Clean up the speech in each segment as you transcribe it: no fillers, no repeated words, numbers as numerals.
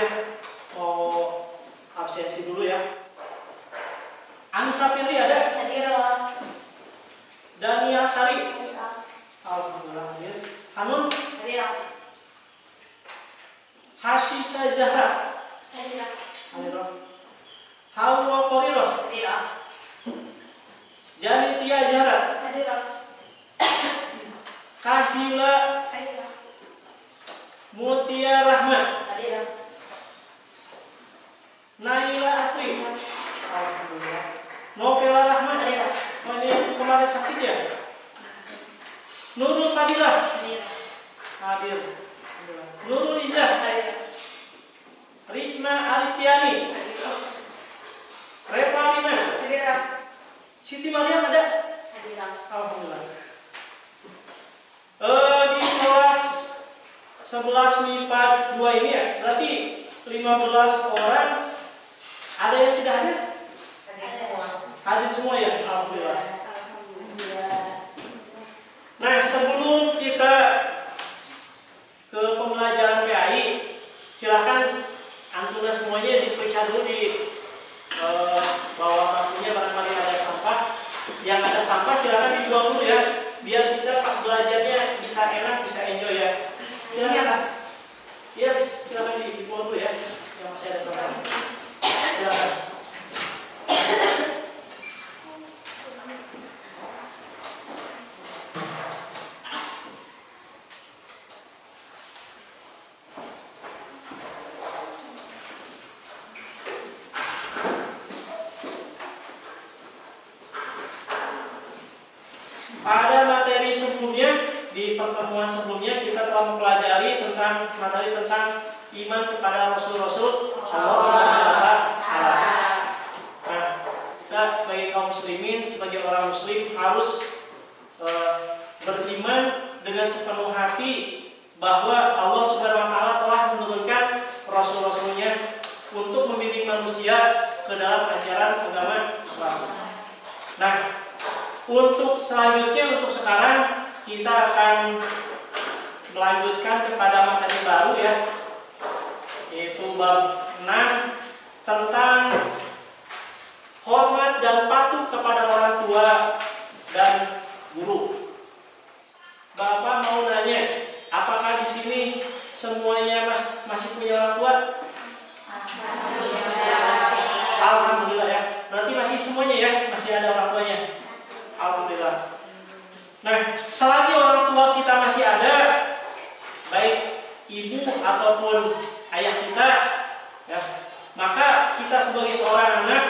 ya. Mau absensi dulu ya. Anissa Firly ada? Hadir. Dani Hapsari? Hadir. Alhamdulillah hadir. Hanun? Hadir. Hashisha Zahra? Hadir. Hadir. Hawa Qoriroh? Hadir. Janitia Zahra? Hadir. Kahila Hadir. Mutia Rahman? Hadir. Naila Asri? Alhamdulillah. Novela Rahman? Hadir. Oh, ini kemarin sakit ya? Nurul Fadilah? Hadir. Hadir. Nurul Izzah? Hadir. Risma Aristiani? Reva Lina? Hadir. Siti Mariam ada? Hadir. Alhamdulillah. Di kelas 11 MIPA 2 ini ya, berarti 15 orang. Ada yang tidak hadir? Hadir semua. Hadir semua ya? Alhamdulillah. Alhamdulillah. Nah, sebelum kita ke pembelajaran PAI, silakan antum semuanya diperiksa dulu di bawah bangkunya, barangkali ada sampah. Yang ada sampah silakan dibuang dulu ya, biar kita pas belajarnya bisa enak, bisa enjoy ya. Silakan. Iya, silakan dibuang dulu ya, yang masih ada sampah. Silakan. Pada materi sebelumnya, di pertemuan sebelumnya kita telah mempelajari tentang materi tentang iman kepada Rasul-Rasul Allah Subhanahu wa Ta'ala. Nah, kita sebagai kaum muslimin, sebagai orang muslim harus beriman dengan sepenuh hati bahwa Allah Subhanahu wa Ta'ala telah menurunkan Rasul-Rasulnya untuk membimbing manusia ke dalam ajaran agama Islam. Nah, untuk selanjutnya, untuk sekarang kita akan melanjutkan kepada materi baru ya, yaitu bab 6 tentang hormat dan patuh kepada orang tua dan guru. Bapak mau nanya, apakah di sini semuanya masih punya orang tua? Alhamdulillah ya. Berarti masih semuanya ya, masih ada orang tuanya. Alhamdulillah. Nah, selagi orang tua kita masih ada, baik ibu ataupun ayah kita, ya, maka kita sebagai seorang anak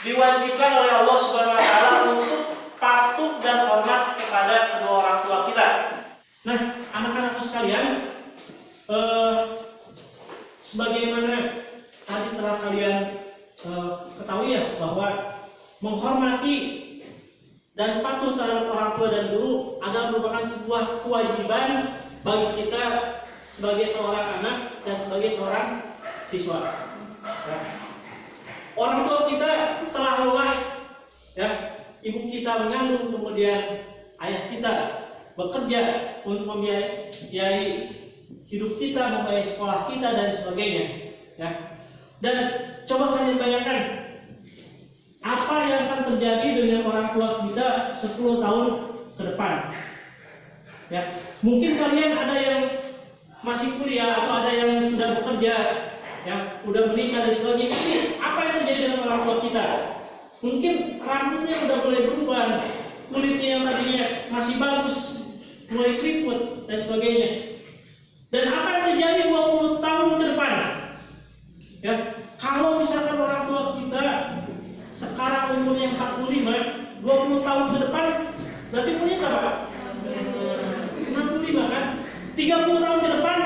diwajibkan oleh Allah Subhanahu wa Ta'ala untuk patuh dan hormat kepada kedua orang tua kita. Nah, anak-anakku sekalian, sebagaimana tadi telah kalian ketahui ya, bahwa menghormati dan patuh terhadap orang tua dan guru adalah merupakan sebuah kewajiban bagi kita sebagai seorang anak dan sebagai seorang siswa. Ya. Orang tua kita telah lelah, ya, ibu kita mengandung, kemudian ayah kita bekerja untuk membiayai hidup kita, membiayai sekolah kita dan sebagainya. Ya. Dan coba kalian bayangkan, apa yang akan terjadi dengan orang tua kita 10 tahun ke depan? Ya, mungkin kalian ada yang masih kuliah atau ada yang sudah bekerja, yang sudah menikah dan sebagainya. Apa yang terjadi dengan orang tua kita? Mungkin rambutnya udah mulai berubah, kulitnya yang tadinya masih bagus mulai keriput dan sebagainya. Dan apa yang terjadi 20 tahun ke depan? Ya, kalau misalkan orang tua kita sekarang umurnya 45, 20 tahun ke depan berarti umurnya berapa? 65 kan? 30 tahun ke depan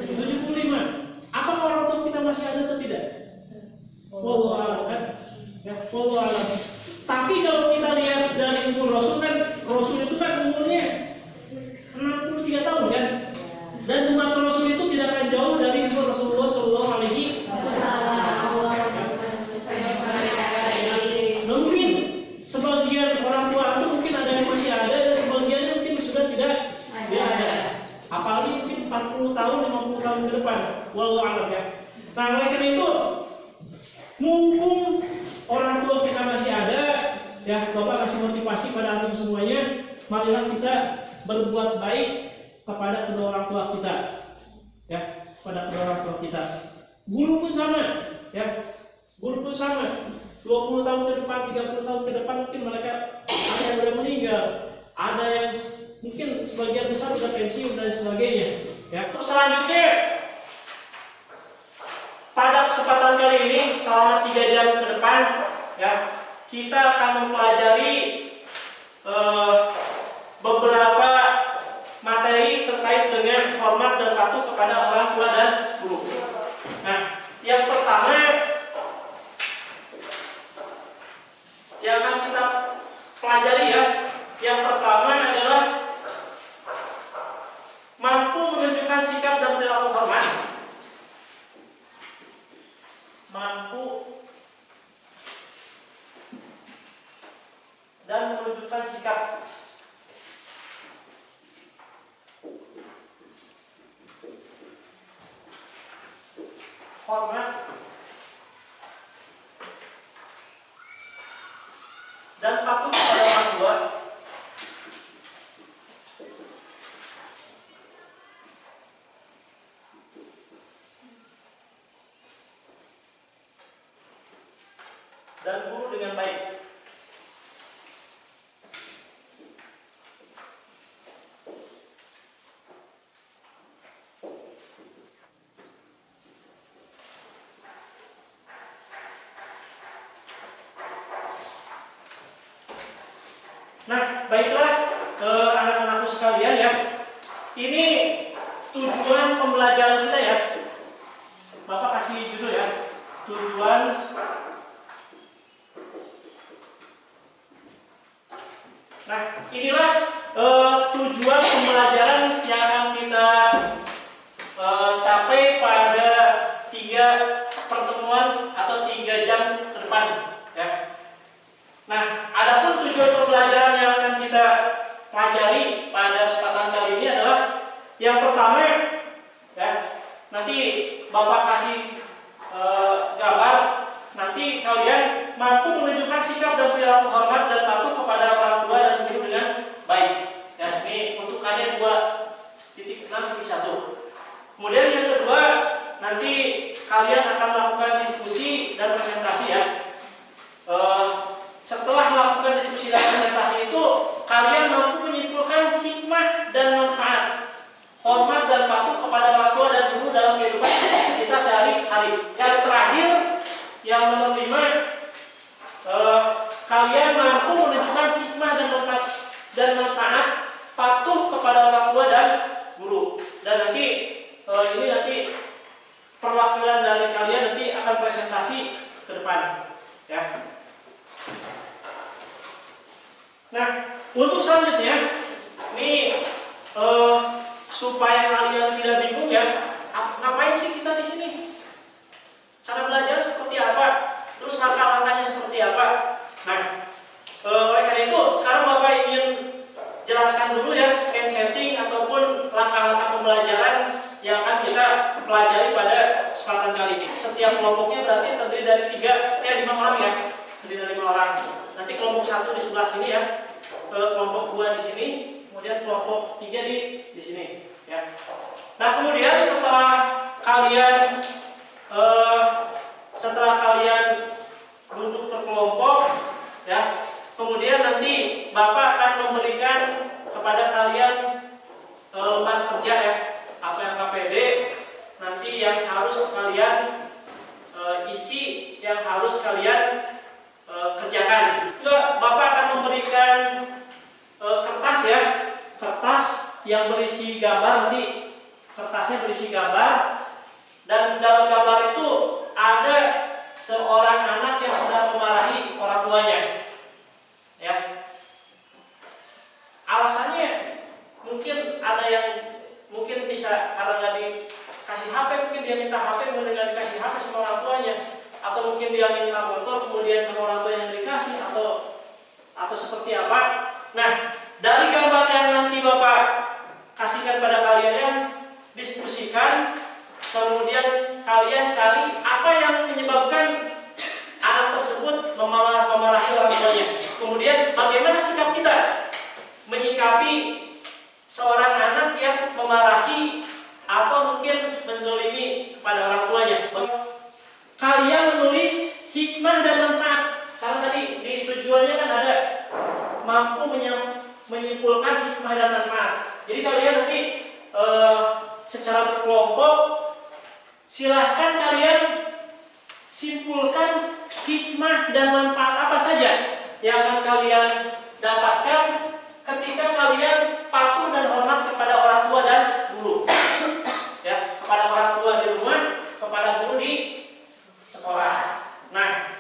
75. Apakah orang tua kita masih ada atau tidak? Wallahu a'lam kan? Ya, wallahu a'lam. Tapi kalau kita lihat dari umur Rasul kan, Rasul itu kan umurnya 63 tahun kan? Dan umat Rasul itu tidak akan jauh dari umur Rasulullah Shallallahu Alaihi Wasallam. Mungkin sebagian orang tua itu mungkin ada yang masih ada dan sebagiannya mungkin sudah tidak ada. Apalagi mungkin 40 tahun tahun, 50 tahun ke depan. Wallahu a'lam ya. Nah, oleh karena itu, mumpung orang tua kita masih ada, ya, Bapak kasih motivasi pada antum semuanya, marilah kita berbuat baik kepada kedua orang tua kita, ya, kepada kedua orang tua kita. Guru pun sama, ya, guru pun sama. 20 tahun ke depan, 30 tahun ke depan mungkin mereka ada yang sudah meninggal, ada yang mungkin sebagian besar sudah pensiun dan sebagainya. Ya. Terus selanjutnya, pada kesempatan kali ini selama 3 jam ke depan, ya, kita akan mempelajari beberapa materi terkait dengan hormat dan patuh kepada orang tua dan guru. Nah, yang pertama yang akan kita pelajari, ya, yang pertama adalah mampu menunjukkan sikap dan perilaku hormat. Mampu dan menunjukkan sikap hormat dan patuh kepada orang tua. Dan guru dengan baik. Nah, baiklah anak-anakku sekalian, ya. Ini tujuan pembelajaran kita, ya. Bapak kasih judul, ya. Tujuan Nah, inilah tujuan pembelajaran yang akan kita capai pada 3 pertemuan atau 3 jam ke depan, ya. Nah, adapun tujuan pembelajaran yang akan kita pelajari pada kesempatan kali ini adalah yang pertama, ya, nanti Bapak kasih gambar, nanti kalian mampu menunjukkan sikap dan perilaku hormat dan patuh kepada orang tua dan guru dengan baik. Ya, ini untuk kalian 2.6.1. Kemudian yang kedua, nanti kalian akan melakukan diskusi dan presentasi, ya. Setelah melakukan diskusi dan presentasi itu, kalian mampu menyimpulkan hikmah dan manfaat hormat dan patuh kepada orang tua dan guru dalam kehidupan kita sehari-hari. Yang terakhir, yang nomor 5, kalian mampu menunjukkan hikmah dan manfaat patuh kepada orang tua dan guru. Dan nanti ini nanti perwakilan dari kalian nanti akan presentasi ke depan, ya. Nah, untuk selanjutnya, ini supaya kalian tidak bingung, ya, ngapain sih kita di sini? Cara belajar seperti apa? Terus langkah-langkahnya seperti apa? Nah, oleh karena itu, sekarang Bapak ingin jelaskan dulu, ya, setting ataupun langkah-langkah pembelajaran yang akan kita pelajari pada kesempatan kali ini. Setiap kelompoknya berarti terdiri dari 5 orang, ya. Terdiri dari 5 orang. Nanti kelompok 1 di sebelah sini, ya. Kelompok 2 di sini, kemudian kelompok 3 di sini, ya. Nah, kemudian setelah kalian duduk berkelompok, ya, kemudian nanti Bapak akan memberikan kepada kalian lembar kerja, ya, apa yang KPD nanti yang harus kalian isi, yang harus kalian kerjakan. Juga Bapak akan memberikan kertas, ya, kertas yang berisi gambar. Nanti kertasnya berisi gambar, dan dalam gambar itu ada seorang anak yang sedang memarahi orang tuanya, ya. Alasannya mungkin ada yang mungkin bisa karena nggak dikasih HP, mungkin dia minta HP kemudian nggak dikasih HP sama orang tuanya, atau mungkin dia minta motor kemudian sama orang tua yang dikasih, atau seperti apa. Nah, dari gambar yang nanti Bapak kasihkan pada kalian, diskusikan, kemudian kalian cari apa yang menyebabkan anak tersebut memarahi orang tuanya. Kemudian bagaimana sikap kita menyikapi seorang anak yang memarahi atau mungkin menzolimi kepada orang tuanya. Kalian menulis hikmah dan manfaat, karena tadi di tujuannya kan ada mampu menyimpulkan hikmah dan manfaat. Jadi kalian nanti secara berkelompok silahkan kalian simpulkan hikmah dan manfaat apa saja yang akan kalian dapatkan ketika kalian patuh dan hormat kepada orang tua dan guru. Ya, kepada orang tua di rumah, kepada guru di sekolah. Nah,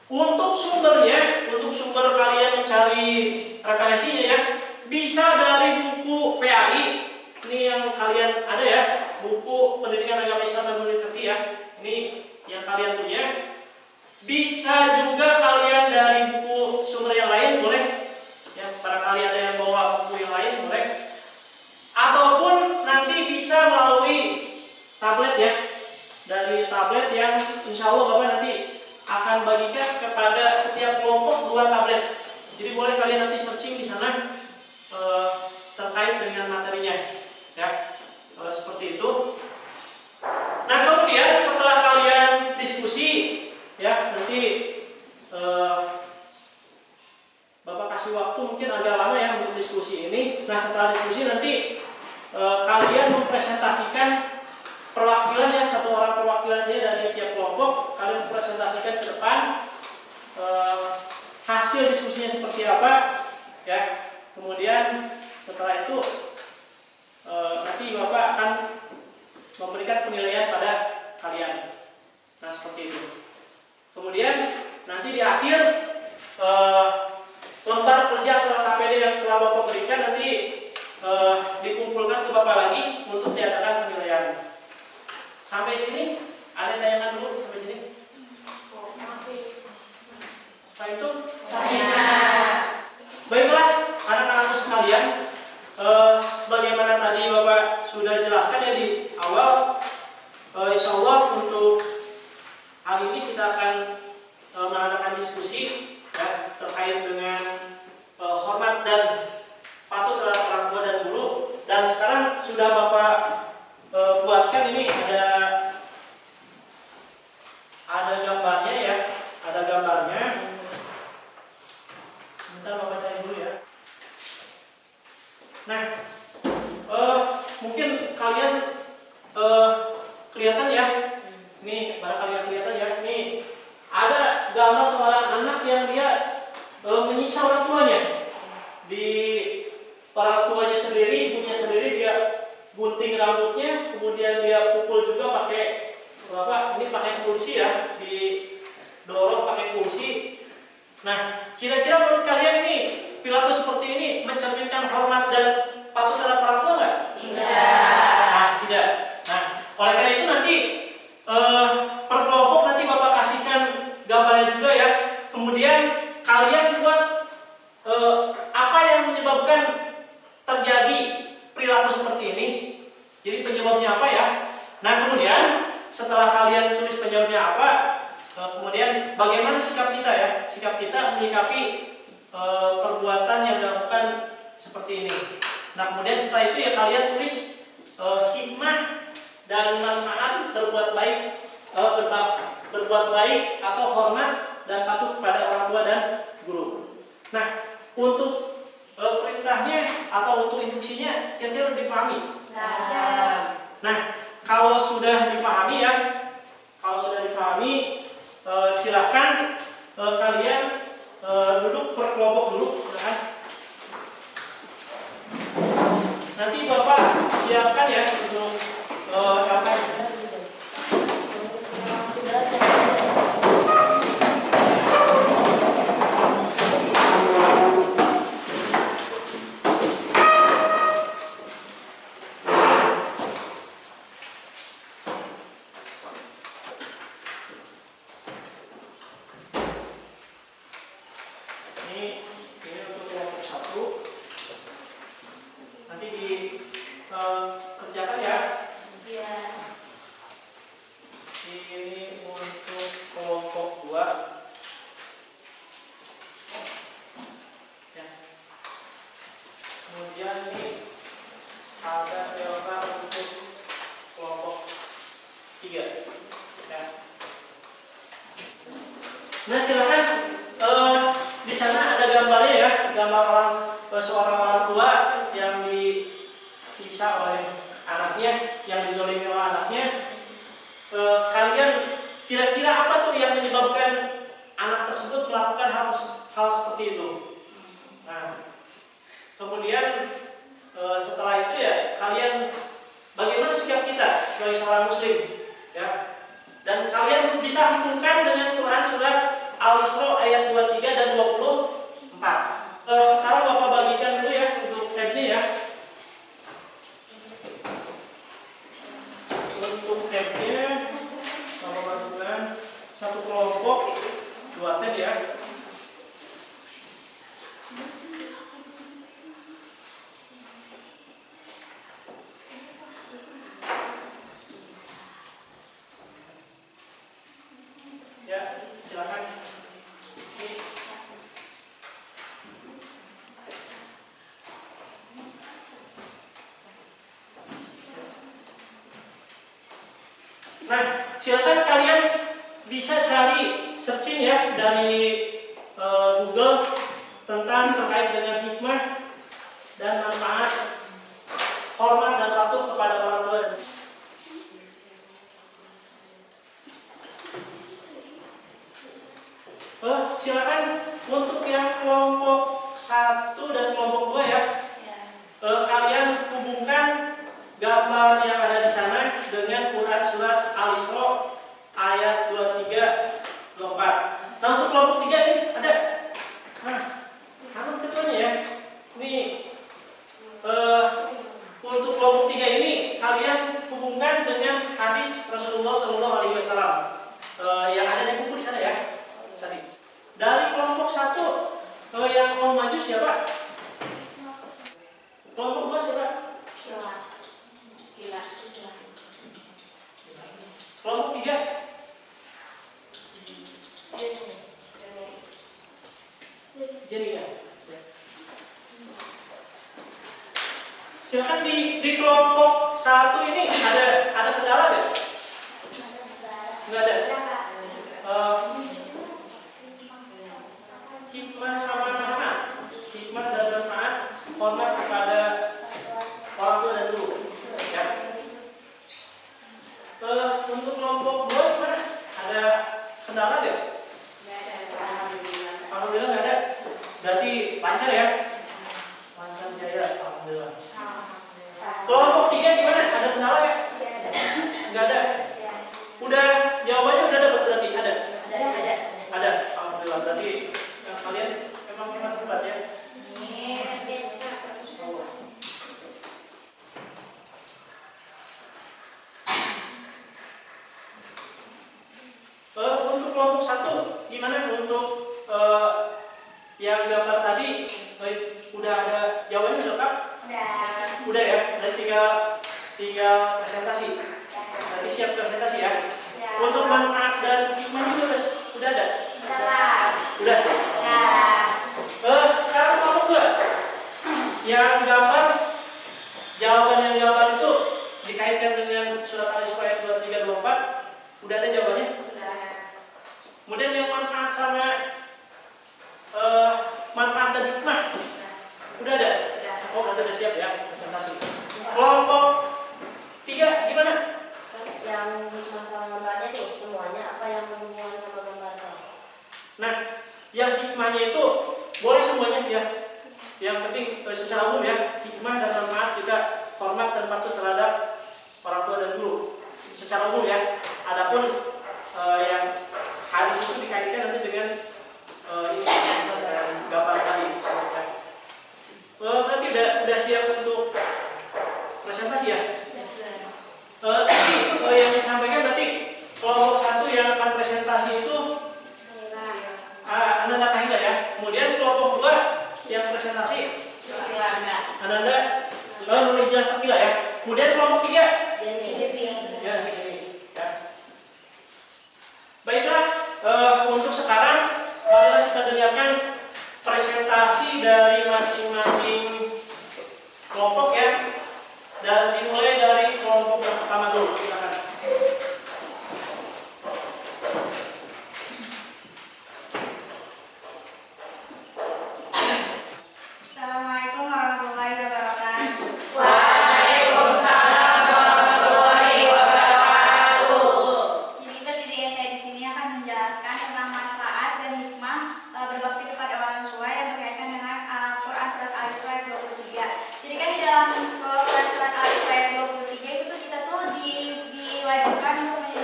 untuk sumbernya, untuk sumber kalian mencari referensinya ya, bisa dari buku PAI. Ini yang kalian ada ya, buku Pendidikan Agama Islam dan Mengerti ya. Ini yang kalian punya. Bisa juga kalian dari buku sumber yang lain boleh. Ya, barangkali ada yang bawa buku yang lain boleh. Ataupun nanti bisa melalui tablet ya. Dari tablet yang insya Allah Bapak nanti akan bagikan kepada setiap kelompok 2 tablet. Jadi boleh kalian nanti searching di sana terkait dengan materinya. Ya, seperti itu. Nah, kemudian setelah kalian diskusi, ya nanti Bapak kasih waktu mungkin agak lama ya untuk diskusi ini. Nah, setelah diskusi nanti kalian mempresentasikan perwakilan ya, 1 orang perwakilan saja dari tiap kelompok. Kalian presentasikan ke depan hasil diskusinya seperti apa, ya. Kemudian setelah itu nanti Bapak akan memberikan penilaian pada kalian. Nah, seperti itu. Kemudian nanti di akhir lembar kerja atau KPD yang telah Bapak berikan nanti dikumpulkan ke Bapak lagi untuk diadakan penilaian. Sampai sini ada tayangan dulu sampai sini. Pak itu? Baiklah, anak-anakku sekalian, sebagaimana tadi Bapak sudah jelaskan ya di awal, insya Allah untuk hari ini kita akan mengadakan diskusi ya, terkait dengan hormat dan patuh terhadap orang tua dan guru. Dan sekarang sudah Bapak buatkan ini ada gambarnya ya, ada gambarnya. Sebentar Bapak cari dulu ya. Nah, mungkin kalian kelihatan ya, ini barangkali yang kelihatan ya, ini ada gambar seorang anak yang dia menyiksa orang tuanya. Di orang tuanya sendiri, ibunya sendiri dia gunting rambutnya, kemudian dia pukul juga pakai apa? Ini pakai kursi ya, didorong pakai kursi. Nah, kira-kira menurut kalian ini perilaku seperti ini mencerminkan hormat dan patuh terhadap orang tua nggak? Tidak. Nah, tidak. Nah, oleh karena itu nanti per kelompok nanti Bapak kasihkan gambarnya juga ya. Kemudian kalian buat apa yang menyebabkan terjadi perilaku seperti ini. Jadi penyebabnya apa ya? Nah, kemudian setelah kalian tulis penyebabnya apa, kemudian bagaimana sikap kita ya? Sikap kita menyikapi perbuatan yang dilakukan seperti ini. Nah, kemudian setelah itu ya kalian tulis hikmah dan manfaat berbuat baik atau hormat dan patuh kepada orang tua dan guru. Nah, untuk perintahnya atau untuk instruksinya kira-kira sudah dipahami? Nah, kalau sudah dipahami ya, silahkan kalian duduk per kelompok dulu, silahkan. Nanti Bapak siapkan ya untuk gambarnya. Ini untuk kelompok 1. Nanti dikerjakan 3. Ya. Nah, silakan di sana ada gambarnya ya, gambar seorang orang tua yang disiksa oleh anaknya, yang dizolimi oleh anaknya. Kalian kira-kira apa tuh yang menyebabkan anak tersebut melakukan hal seperti itu? Nah, kemudian setelah itu ya kalian bagaimana sikap kita sebagai seorang muslim ya? Dan kalian bisa hubungkan dengan Quran surat Al-Isra ayat 23 dan 24. Sekarang Bapak bagikan dulu ya untuk tabnya ya. Untuk tabnya Bapak bagikan satu kelompok 2 tab ya. Ya, silakan. Nah, silakan kalian bisa cari searching ya dari Google tentang terkait dengan hikmah dan manfaat hormat dan patuh kepada orang tua. Silakan untuk yang kelompok 1 dan kelompok 2 ya. Kalian hubungkan gambar yang ada di sana dengan Quran surat Al-Isra ayat 23 24. Nah, untuk kelompok 3 ini ada. Nah, namun ketuanya ya. Ini untuk kelompok 3 ini kalian hubungkan dengan hadis Rasulullah SAW yang ada di buku di sana ya. Tadi. Dari kelompok 1 yang mau maju siapa? Kelompok 2 siapa? Gila. Kelompok 3? Jenny ya. Silakan di kelompok 1 ini ada kendala nggak? Nggak ada. Hikmah sama manfaat. Hikmah dan manfaat hormat kepada orang tua dan guru. Ya. Untuk kelompok 2 gimana? Ada kendala nggak? Alhamdulillah nggak ada. Berarti lancar ya? Lancar jaya, alhamdulillah. Kelompok 3 gimana? Ada kendala nggak? Nggak ada. Udah jawabannya udah dapat berarti ada. Ada. Alhamdulillah berarti kalian memang hebat ya. Untuk kelompok 1 gimana? Untuk yang gambar tadi udah ada jawabannya sudah lengkap? Udah ya. Berarti tinggal presentasi. Berarti siap presentasi ya. Untuk manfaat dan hikmah juga udah ada. Udah. Sekarang kelompok 2 yang gambar, jawaban yang gambar itu dikaitkan dengan surat Al-Isra ayat 23 24. Udah ada jawabannya? Kemudian yang manfaat sama manfaat dan hikmah udah ada? Oh, berarti udah siap ya presentasi. Kelompok 3 gimana? Yang masalah gambarnya tuh semuanya apa yang berhubungan sama gambar? Nah, yang hikmahnya itu boleh semuanya ya. Yang penting secara umum ya, hikmah dan manfaat kita hormat dan patuh terhadap orang tua dan guru. Secara umum ya. Adapun yang hadis itu dikaitkan nanti dengan ini gambar tadi ya. Berarti udah siap untuk presentasi ya? Tadi yang disampaikan berarti kelompok 1 yang akan presentasi itu Ananda Kahila ya. Kemudian kelompok 2 yang presentasi Ananda Nurul Ijazah Sakila ya. Kemudian kelompok 3 ya, sini ya. Baiklah, untuk sekarang marilah kita dengarkan presentasi dari masing-masing kelompok ya. Dan dimulai dari kelompok yang pertama dulu, silakan.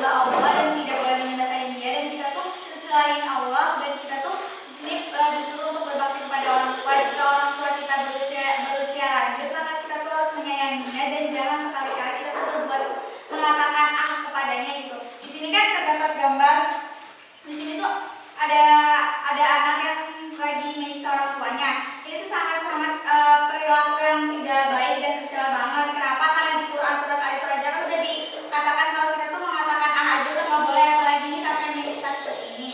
menyembah Allah dan tidak boleh menyembah selain Dia, dan kita tuh selain Allah, dan kita tuh di sini disuruh untuk berbakti kepada orang tua. Jika orang tua kita berusia lanjut, maka kita tuh harus menyayanginya dan jangan sekali-kali kita tuh berbuat mengatakan kepadanya gitu. Di sini kan terdapat gambar. Di sini tuh ada anak yang lagi menyiksa orang tuanya. Ini tuh sangat-sangat perilaku yang tidak baik dan tercela banget. Kenapa? Karena di Quran surat Al-Isra kan udah dikatakan kalau kita tuh mengatakan aja udah nggak boleh, apalagi ini sampai menyiksa seperti ini.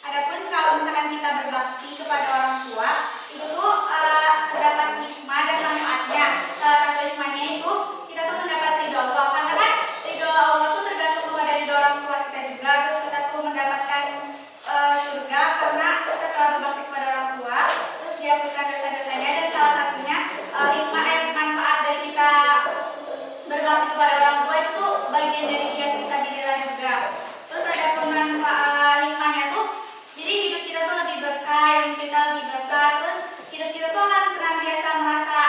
Adapun kalau misalkan kita berbakti kepada orang tua, itu tuh terdapat hikmah dan manfaatnya. Salah satu hikmahnya itu kita tuh mendapat ridho Allah. Karena kan ridho Allah tuh tergantung kepada ridho orang tua kita juga. Terus kita tuh mendapatkan surga karena kita telah berbakti kepada orang tua, terus dihapuskan dosa-dosanya, dan salah satunya manfaat dari kita berbakti kepada orang tua itu bagian dari jihad fisabilillah juga. Terus ada pemanfaat hikmahnya tuh, jadi hidup kita tuh lebih berkah, hidup kita lebih berkah, terus hidup kita tuh akan senantiasa merasa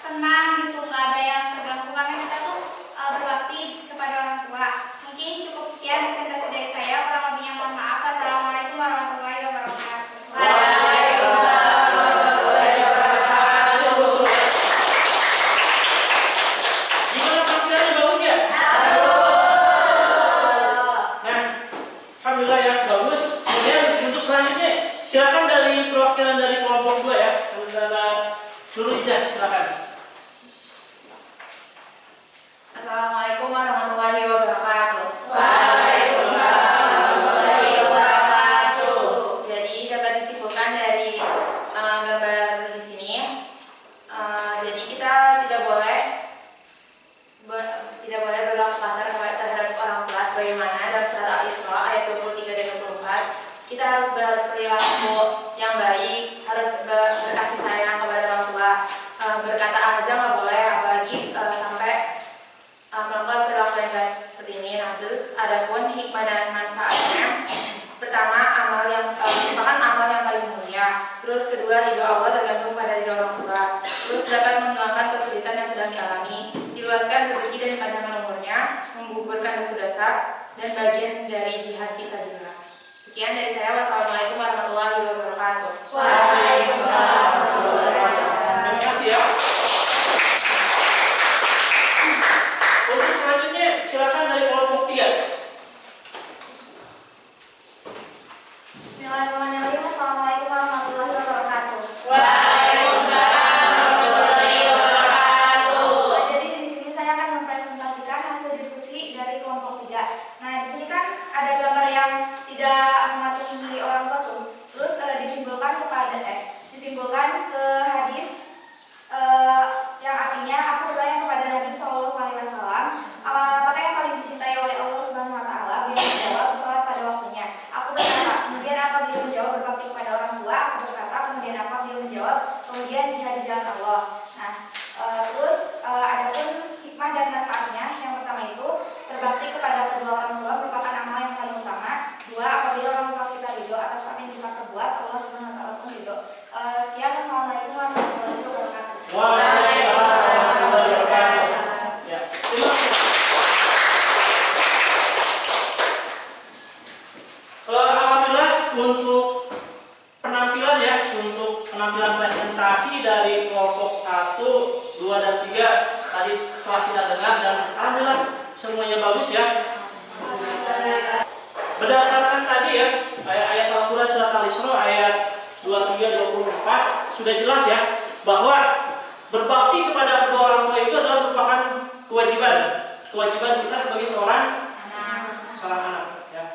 tenang gitu, nggak ada yang terganggu karena kita tuh berbakti kepada orang tua. Mungkin cukup sekian presentasi dari saya, kurang lebihnya mohon maaf. Assalamualaikum warahmatullahi wabarakatuh. Gimana tampilannya, bagus ya? Nah, alhamdulillah ya, bagus. Kemudian untuk selanjutnya silakan dari perwakilan dari kelompok 2 ya. Saudara Nurul Izzah, silakan. Assalamualaikum warahmatullahi wabarakatuh. Jadi dapat disimpulkan dari gambar di sini, jadi kita tidak boleh berlaku kasar terhadap orang tua, sebagaimana dalam surat Al-Isra ayat 23 dan 24. Kita harus berperilaku yang baik, harus berkasih sayang kepada orang tua. Berkata aja nggak boleh, apalagi sampai melakukan perilaku yang baik seperti ini. Nah, terus adapun hikmah dan manfaatnya, pertama merupakan amal yang paling mulia. Terus kedua, ridho Allah tergantung pada ridho orang tua. Terus dapat menghilangkan kesulitan yang sedang dialami, diluaskan rezeki dan panjangkan umurnya, menggugurkan dosa-dosa, dan bagian dari jihad fisabilillah. Sekian dari saya. Wassalamualaikum warahmatullahi wabarakatuh. Waalaikumsalam. Terima kasih ya. Untuk selanjutnya silakan dari kelompok 3. Bismillahirrahmanirrahim. Assalamualaikum warahmatullahi wabarakatuh. Jadi di sini saya akan mempresentasikan hasil diskusi dari kelompok 3. Nah, di sini kan ada gambar yang tidak mematuhi orang tua tuh. Terus disimpulkan ke hadis yang artinya aku bertanya kepada Nabi Shallallahu Alaihi Wasallam, apakah yang paling dicintai oleh Allah Subhanahu Wa Taala? Beliau menjawab, sholat pada waktunya. Aku berkata, kemudian apa? Beliau menjawab, berbakti kepada orang tua. Aku berkata, kemudian apa? Beliau menjawab, kemudian jihad di jalan Allah. Nah, terus adapun hikmah dan manfaatnya, yang pertama itu berbakti kepada kedua orang tua merupakan amal yang paling utama. Dua, apabila orang tua kita ridho atas apa yang kita perbuat, Allah Subhanahu Wa Taala pun ridho. Sekian, wassalamualaikum warahmatullahi wabarakatuh. Waalaikumsalam warahmatullahi wabarakatuh. Ya, terima kasih. Alhamdulillah untuk penampilan ya, untuk penampilan presentasi dari kelompok 1, 2, dan 3 tadi telah kita dengar, dan alhamdulillah semuanya bagus ya. Berdasarkan tadi ya, ayat Al-Quran surat Al-Isra ayat 23-24 sudah jelas ya bahwa berbakti kepada kedua orang tua itu adalah merupakan kewajiban kita sebagai seorang anak ya.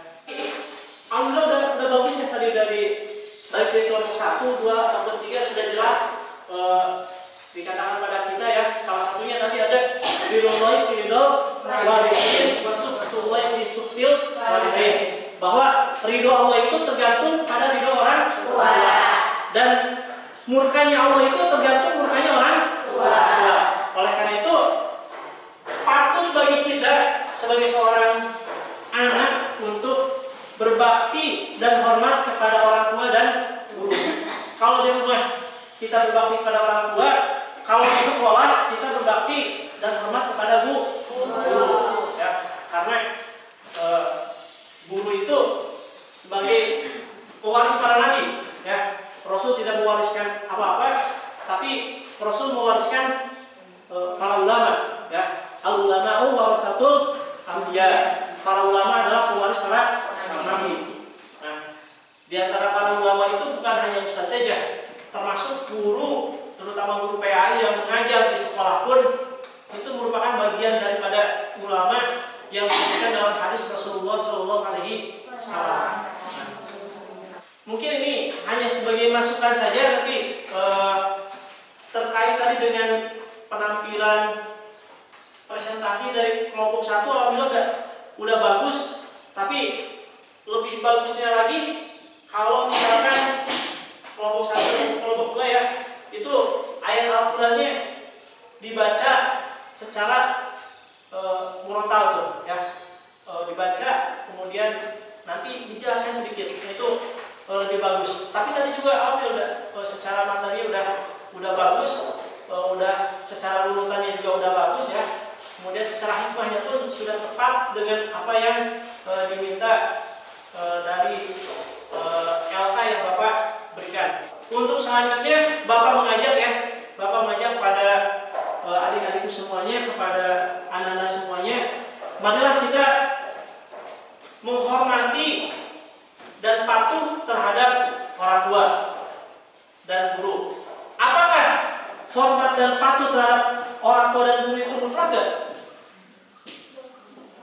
Alhamdulillah udah bagus ya tadi dari baik dari kelompok 1, 2, atau 3 sudah jelas dikatakan pada kita ya. Salah satunya tadi ada billahi ridho walidain wasuftullahi fi sufil walidain, bahwa ridho Allah itu tergantung pada ridho orang tua, dan murkanya Allah itu tergantung murkanya orang tua. Oleh karena itu patut bagi kita sebagai seorang anak untuk berbakti dan hormat kepada orang tua dan guru. Kalau di rumah kita berbakti kepada orang tua, kalau di sekolah kita berbakti dan hormat kepada guru ya, karena sebagai pewaris para nabi, ya. Rasul tidak mewariskan apa-apa, tapi Rasul mewariskan para ulama, ya. Al-ulama'u warasatul anbiya. Para ulama adalah pewaris para nabi. Nah, di antara para ulama itu bukan hanya ustaz saja, termasuk guru, terutama guru PAI yang mengajar di sekolah pun itu merupakan bagian daripada ulama yang disebutkan dalam hadis Rasulullah Shallallahu Alaihi Wasallam. Mungkin ini hanya sebagai masukan saja, nanti terkait tadi dengan penampilan presentasi dari kelompok 1, alhamdulillah udah bagus, tapi lebih bagusnya lagi kalau misalkan kelompok 1, kelompok 2 ya, itu ayat Al-Qur'annya dibaca secara murotal tuh ya, dibaca kemudian nanti dijelaskan sedikit, itu lebih bagus. Tapi tadi juga alhamdulillah secara materi udah bagus, udah secara urutannya juga udah bagus ya. Kemudian secara hikmahnya pun sudah tepat dengan apa yang diminta dari LK yang Bapak berikan. Untuk selanjutnya Bapak mengajak ya, Bapak mengajak pada adik-adikku semuanya, kepada anak-anak semuanya, marilah kita menghormati dan patuh terhadap orang tua dan guru. Apakah hormat dan patuh terhadap orang tua dan guru itu mutlak gak?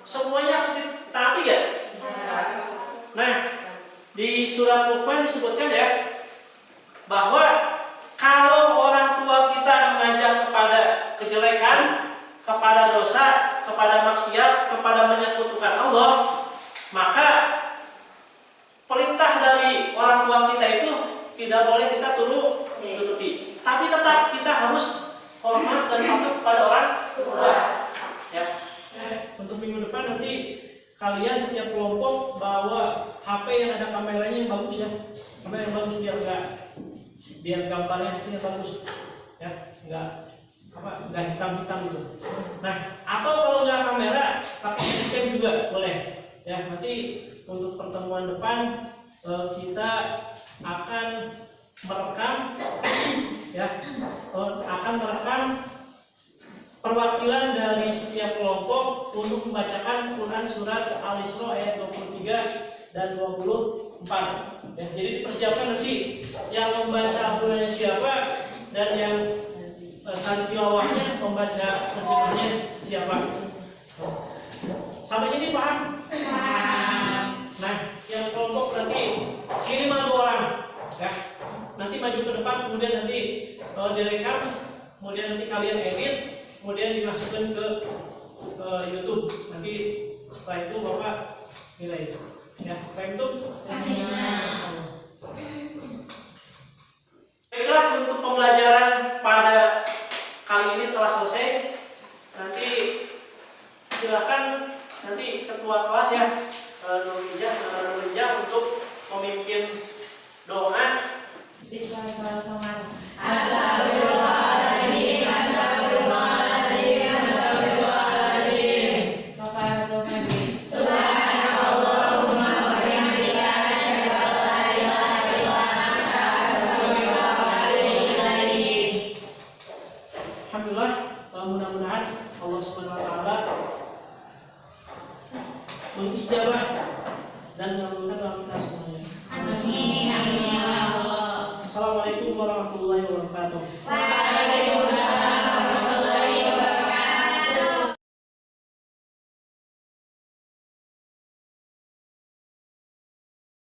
Semuanya harus ditaati gak? Nah, di surat Luqman disebutkan ya, bahwa kalau orang tua kita mengajak kepada kejelekan, kepada dosa, kepada maksiat, kepada menyekutukan Allah, maka perintah dari orang tua kita itu tidak boleh kita turuti. Tapi tetap kita harus hormat dan patuh kepada orang tua. Ya. Untuk minggu depan nanti kalian setiap kelompok bawa HP yang ada kameranya yang bagus ya, kamera yang bagus biar gambarnya hasilnya bagus, ya, nggak hitam gitu. Nah, atau kalau nggak kamera pakai handycam juga boleh. Ya, nanti untuk pertemuan depan kita akan merekam, ya, akan merekam perwakilan dari setiap kelompok untuk membacakan Quran surat Al-Isra ayat 23 dan 24. Ya, jadi dipersiapkan nanti yang membaca Al-Qurannya siapa dan yang santilawahnya membaca terjemahnya siapa. Sampai sini paham? Paham. Nah, yang kelompok nanti minimal 2 orang, ya. Nanti maju ke depan, kemudian nanti direkam, kemudian nanti kalian edit, kemudian dimasukkan ke YouTube. Nanti setelah itu Bapak nilai. Ya, baik itu. Baiklah, untuk pembelajaran pada kali ini telah selesai. Nanti silakan nanti ketua kelas ya, Nurija untuk memimpin doa. Bismillahirrahmanirrahim. Mudah-mudahan Allah Subhanahu wa taala mengijabah dan mengabulkan doa kita semuanya. Amin. Amin ya Allah. Assalamualaikum warahmatullahi wabarakatuh. Waalaikumsalam.